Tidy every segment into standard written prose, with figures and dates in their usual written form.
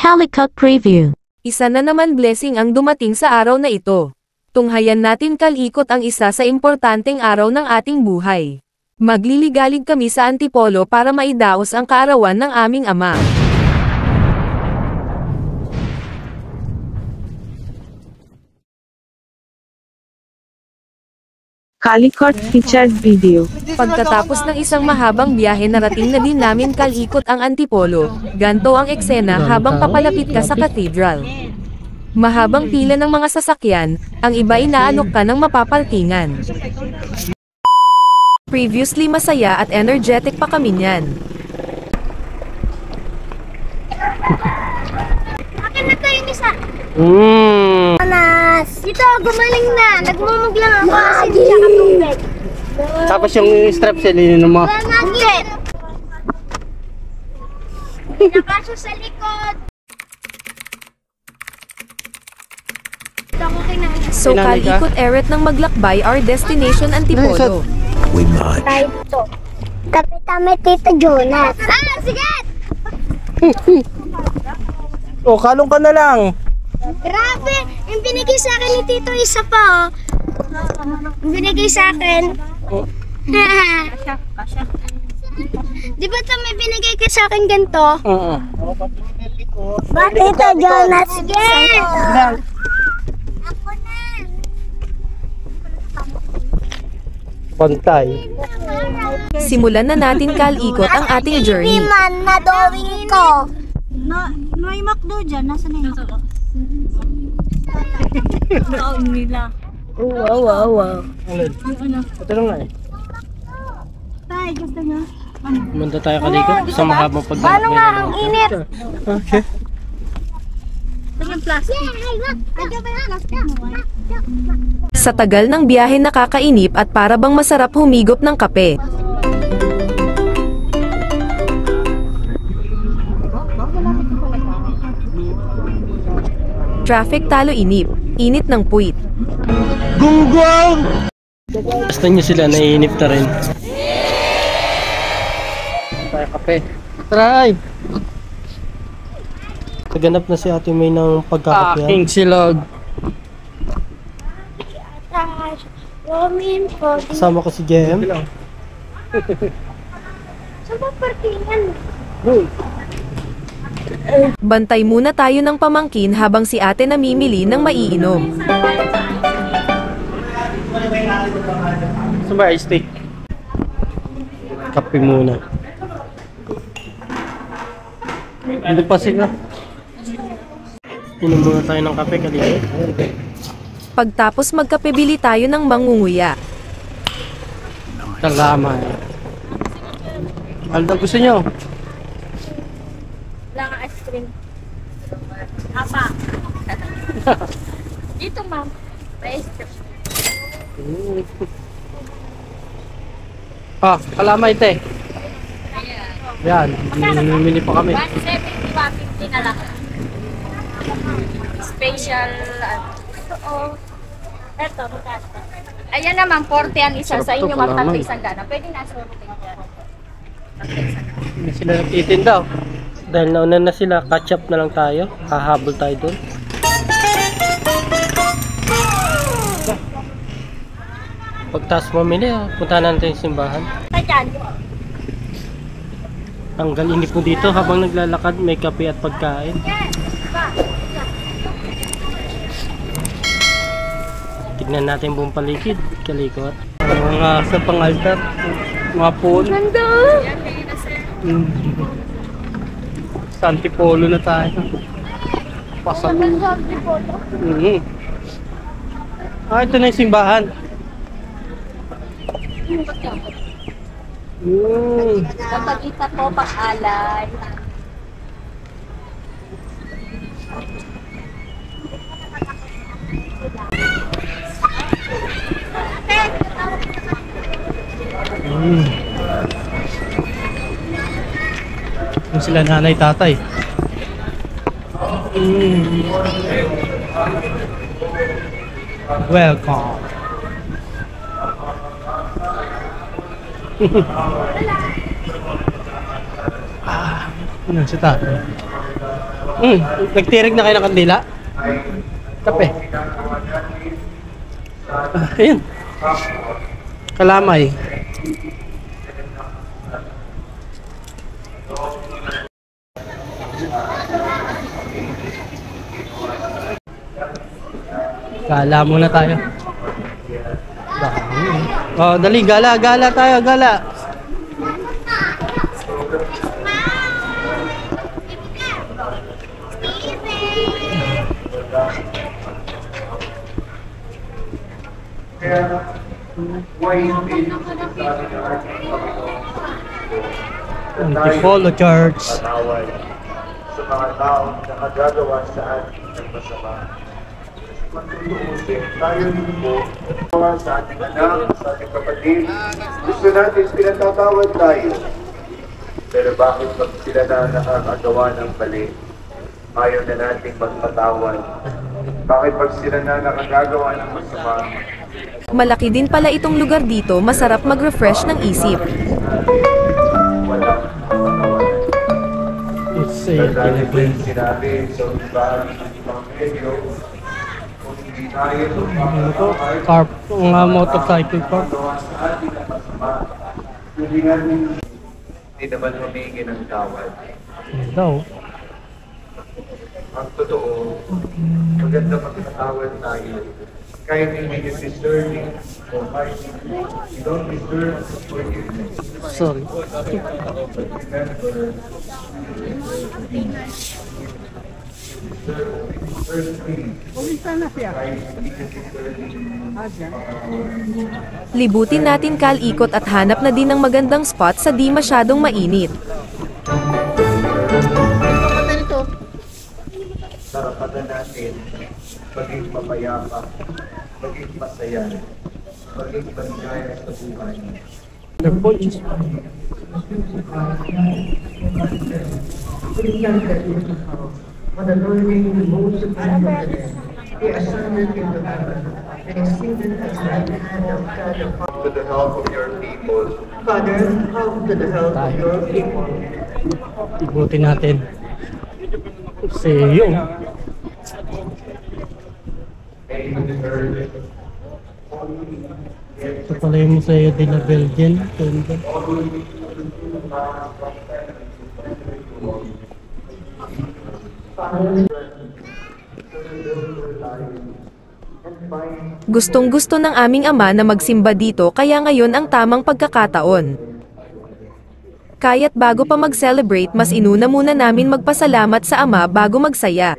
Calicut Preview. Isa na naman blessing ang dumating sa araw na ito. Tunghayan natin kalikot ang isa sa importanteng araw ng ating buhay. Magliligalig kami sa Antipolo para maidaos ang kaarawan ng aming ama. Calicut featured video. Pagkatapos ng isang mahabang biyahe narating na din namin kalikot ang Antipolo. Ganto ang eksena habang papalapit ka sa cathedral. Mahabang pila ng mga sasakyan, ang iba inaalok ka ng mapapaltingan. Previously masaya at energetic pa kami niyan. Akin na tayong isa. Anas! Dito, gumaling na. Nagmumug lang ako kasi tsaka tubig. Tapos yung strap silinin mo. Nugget! Pinakaso sa likod. Ito ako kinain. So kalikot eret ng maglakbay our destination Antipolo. Tayo ito. Kapitame Tito Jonas. Ah, sige! Oh, kalong ka na lang. Grabe! Yung binigay sa akin ni Tito isa pa, oh. Yung binigay sa akin. Di ba ito may binigay ka sa akin ganito? Oo. Tito Jonas, sige! Ako na! Pantay. Simulan na natin kalikot ang ating journey. Hindi man nadawing ko. May McDo dyan. Nasaan na yun? Kaon nila. Wow. Ito lang nga eh. Tay, gusto nyo? Manda tayo kalikot sa mahabang pagdaan. Paano nga ang init? Okay. Ito yung plastic. Sa tagal ng biyahe nakakainip at para bang masarap humigop ng kape. Traffic talo inip, init ng puwit. Gunggong! Basta nyo sila, naiinip na rin. Tayo kape. Try! Naganap na si Ate May ng pagkakape. Aking silog. Romin po. Kasama ko si Jem. Saan ba parkingan? Bantay muna tayo ng pamangkin habang si ate namimili ng maiinom. Saan ba steak? Kape muna. Hindi pa sila. Inom muna tayo ng kape kalikot. Pagtapos magkapebili tayo ng mangunguya. Salamat. Alda, gusto nyo? Wala nga ice cream. Apa? Dito, ma'am. May ice cream. Kalamay te. Yan, namimili pa kami. 170, 150 na lang. Special. Ito, magkano? Ayan naman, 40 ang isa. Sa inyo, magtanto isang gana. Pwede na sa rupin dyan. Hindi sila nagtitinda. Dahil nauna na sila, catch up na lang tayo. Hahabol tayo dun. Pagtas mamili, punta na natin yung simbahan. Ayan. Tanggal inip mo dito habang naglalakad, may kape at pagkain. Tignan natin buong paligid, kalikot. Mga sa pangaltar, mga pool. Ganda! Sa Antipolo na tayo. Pasok. Ito na yung simbahan. Kapag ita po, pang-alay. Yung sila nanay tatay. Welcome. Ano si tatay? Nagtirig na kayo ng kandila? Kape. Ayun. Kalamay. Gala muna tayo. Oh, dali, gala tayo, gala. Antipolo Church. Sa mga taong nakagagawa sa atin ng masama. Magtutuusin tayo dito sa ating anak, sa ating kapatid. Gusto natin pinatatawad tayo. Pero bakit pag sila na nakakagawa ng mali, ayaw na nating magpatawad? Bakit pag sila na nakagagawa ng masama? Malaki din pala itong lugar dito, masarap mag-refresh ng isip. Walang patawaran. Dahil po yung sinabi sa ibang medyo, kung hindi tayo Carp, mga motorcycle park. Hindi naman humingi ng tawad. Daw. Ang totoo, maganda magpatawad tayo. Kahit hindi you deserve it, or kahit you don't deserve forgiveness. Sorry. Libutin natin Kalikot at hanap na din ng magandang spot sa di masyadong mainit. Karapatan natin maging mapayapa, maging masaya, maging maligaya sa buhay. The punches. To the help of your people. Father, help to the help of your people. Ibutin natin. Seyo. Ito pala yung Museo de la Belgian. Ganda. Gustong-gusto ng aming ama na magsimba dito kaya ngayon ang tamang pagkakataon. Kaya't bago pa mag-celebrate mas inuna muna namin magpasalamat sa ama bago magsaya.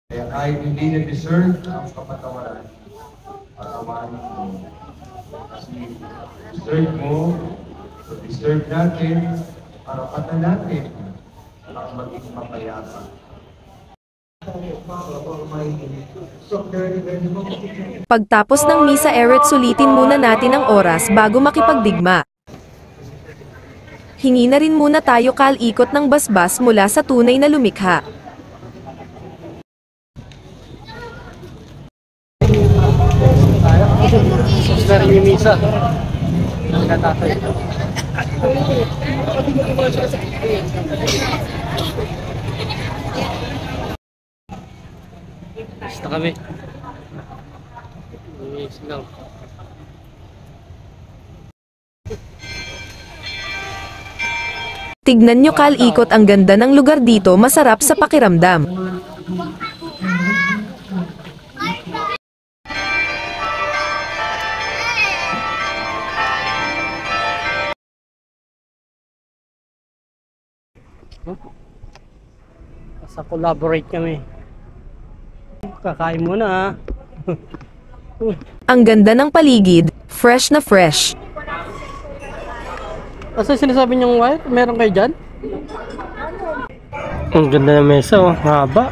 Kaya kahit hindi na deserve ang kapatawaran, patawarin mo. Kasi deserve mo, so deserve natin, karapatan natin, ang maging mapayapa. Pagtapos ng misa eret sulitin muna natin ang oras bago makipagdigma. Hingi na rin muna tayo Kalikot ng basbas mula sa tunay na lumikha. Gusto rin yung misa. Ang katatay. Basta kami. Misa lang. Tignan nyo Kalikot ang ganda ng lugar dito, masarap sa pakiramdam. Sa collaborate kami. Kakain muna ha. Ang ganda ng paligid, fresh na fresh. Asa sinasabi niyong wife? Meron kayo dyan? Ang ganda ng mesa oh, haba.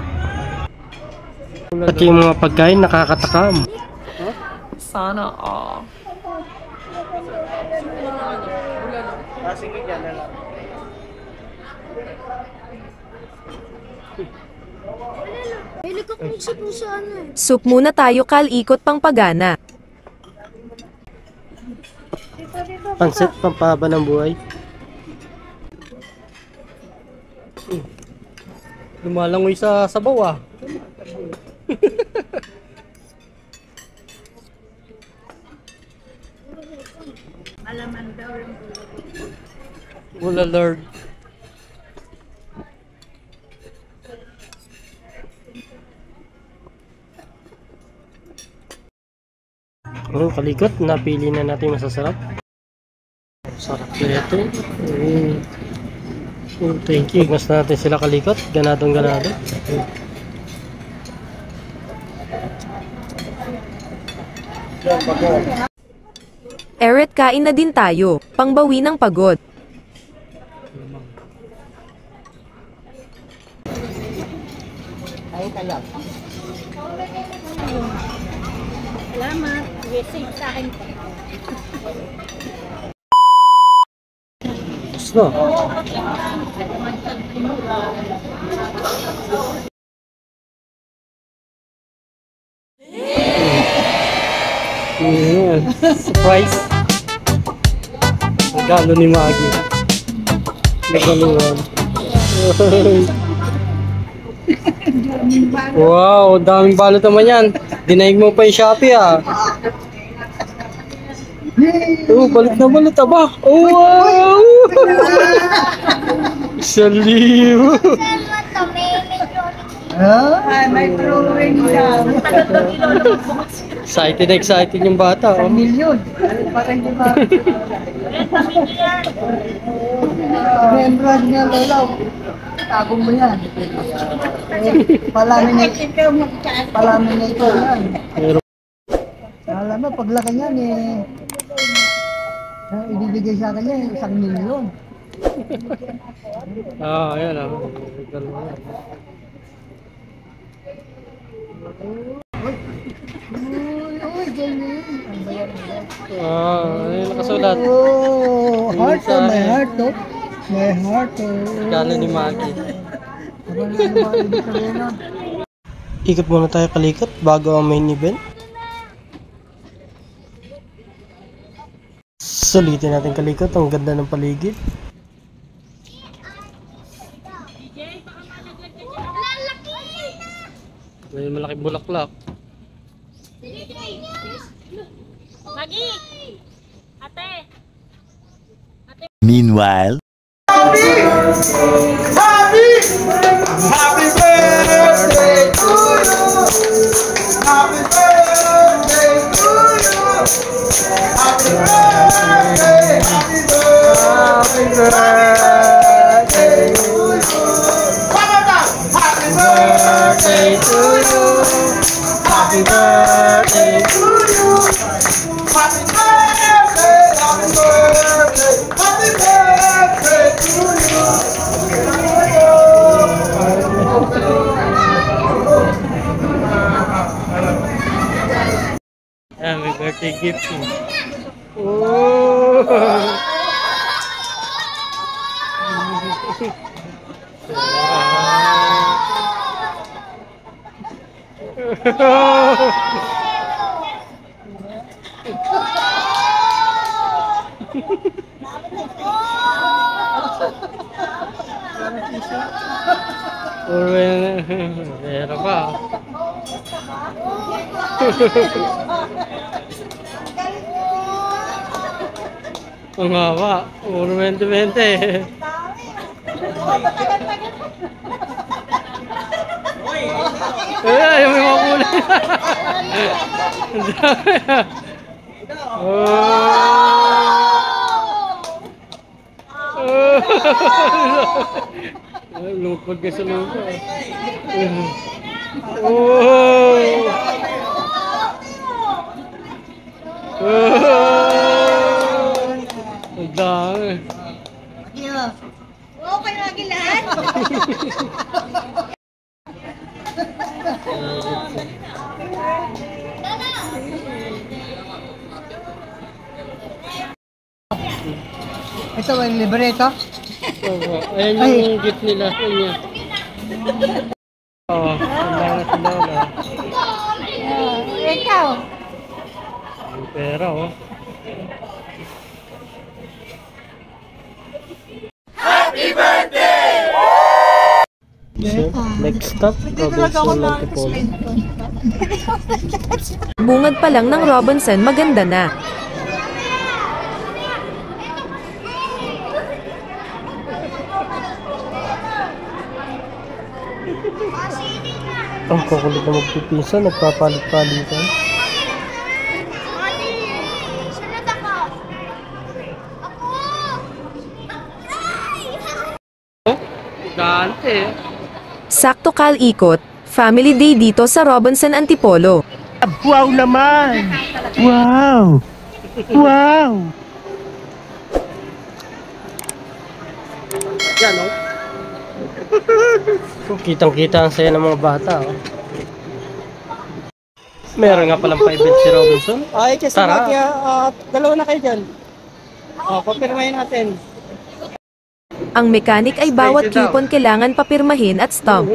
Pati yung mga pagkain nakakatakam. Sana all. Sige, dyan na lang. Hili ko Naisip mo sa ano eh. Soup muna tayo Kal, ikot pang pagana. Pansit, pampahaba ng buhay. Lumalangoy sa sabaw ah. Wala Lord. Oh, kalikot, napili na natin masasarap. Sarap na ito. Oh, thank you. Mas natin sila kalikot. Ganadong ganado. Eret, kain na din tayo, pangbawi ng pagod. Salamat. Yes, sa akin po. Gusto. Surprise. Regalo ni Maggie. Regaluhan. Wow, daming balot naman yan. Dinaig mo pa yung Shopee ah. Oh, balot na balot aba. Oh, wow! Saliw! May drawing ka. Excited na excited yung bata. Oh. Milyon. Parang di ba? Remembrance nga lalaw. Tagong mo yan. Palaminator yan. Alam mo, paglaki niyan ibibigay sa akin niya 1 milyon. Ah, ayan ah. Uy, ganyan. Ah, ayun nakasulat. Oh, heart to my heart to. My heart to. Regalo ni Maggie. Ikot muna tayo kalikot bago ang main event. Sulitin natin kalikot, ang ganda ng paligid. May malaking bulaklak. Magi! Ate! Meanwhile, Happy birthday gift. Oh! Pero pa. Ang haba, 20-20. Ay, may mga kulay. Ang dami. Ay, lupag ka sa lupa. Oh! Ang dami. Okay lagi lahat? Ito ay libreto. Ayan yung gift nila. Ayan. Oo, ang dami na si Lola. Pera, oh. So, next stop, Robinson Antipolo. Bungad pa lang ng Robinson, maganda na. Ang kukulit na magpipisa, nagpapalit-palitan. Sunod ako. Gante. Sakto ikot, family day dito sa Robinson Antipolo. Wow naman! Wow! Wow! Yan, oh. Kitang-kita ang saya ng mga bata, oh. Meron nga palang pa-event si Robinson. Ay, kasi Tara. dalawa na kayo dyan. Papirmahin natin. Ang mekanik ay bawat coupon kailangan papirmahin at stamp.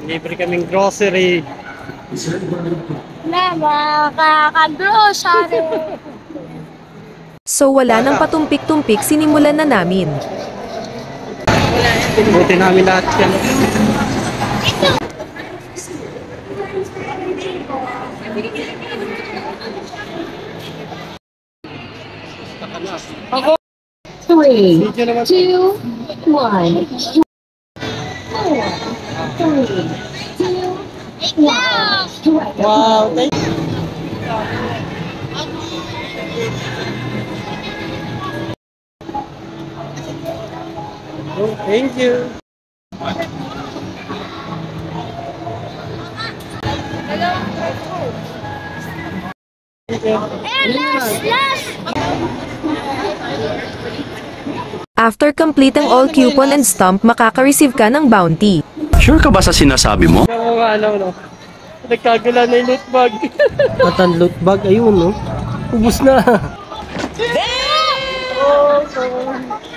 Libre kaming grocery. Na, makaka-grocery. So wala nang patumpik-tumpik, sinimulan na namin. Buti namin lahat yan. Three, two, one. 4, 3, 2, 1. Wow, thank Oh, thank you. After completing all coupon and stamp, makaka-receive ka ng bounty. Sure ka ba sa sinasabi mo? Oo nga, no. Nagkagala na yung loot bag. At ang loot bag, ayun, no. Ubus na.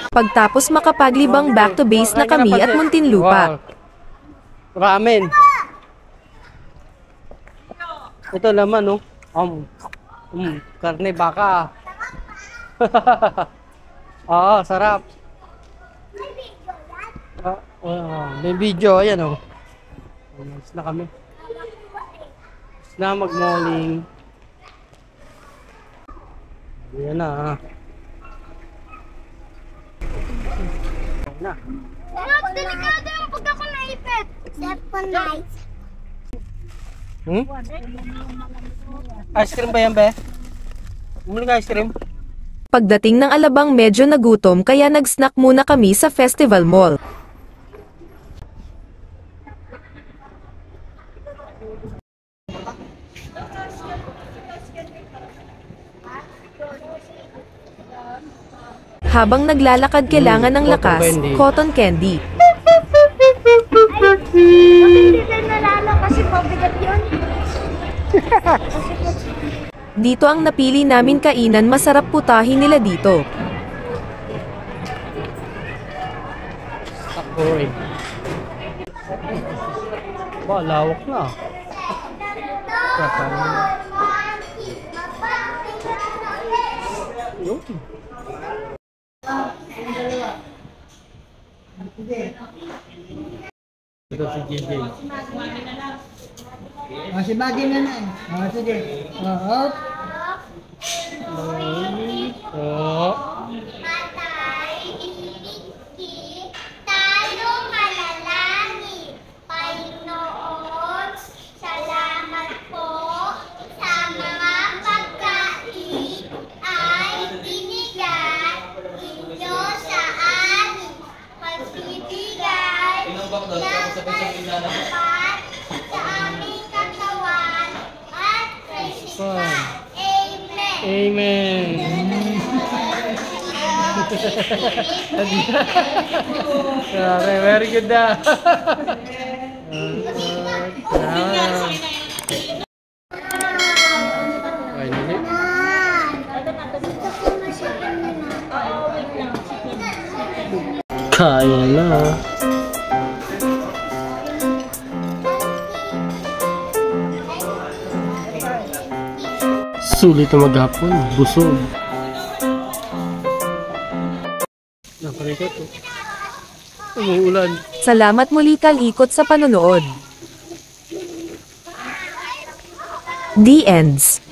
Pagtapos makapaglibang back to base na kami at Muntinlupa. Wow. Ramen. Ito naman, no. Karne baka. Oo, sarap. May video, ayan, oh. Nice na kami. Na mag-malling. Ayan na, ha. Mas delikado yung pag ako naipit. Except for night. Ice cream ba yan, be? Bumili ka ice cream? Pagdating ng Alabang medyo nagutom kaya nag-snack muna kami sa Festival Mall. Habang naglalakad kailangan ng lakas, cotton candy. Bakit hindi tayo nalalo kasi pabigat yun? Dito ang napili namin kainan, masarap putahin nila dito. Takoy. Ba, lawak na. Ito si JJ. Si Maggie na na. Sige. Hop. Matay, ilikki, tayo malalangin. Panginoon, salamat po sa mga pagkain ay binigay ninyo sa amin. Magbibigay ng katapat sa aming katawan at kaisipan. Amen. Amen. Okay, very good na. Kaya na. Sulit na maghapon. Busog. Napalikat to. May ulan. Salamat muli Kalikot sa panonood. The Ends.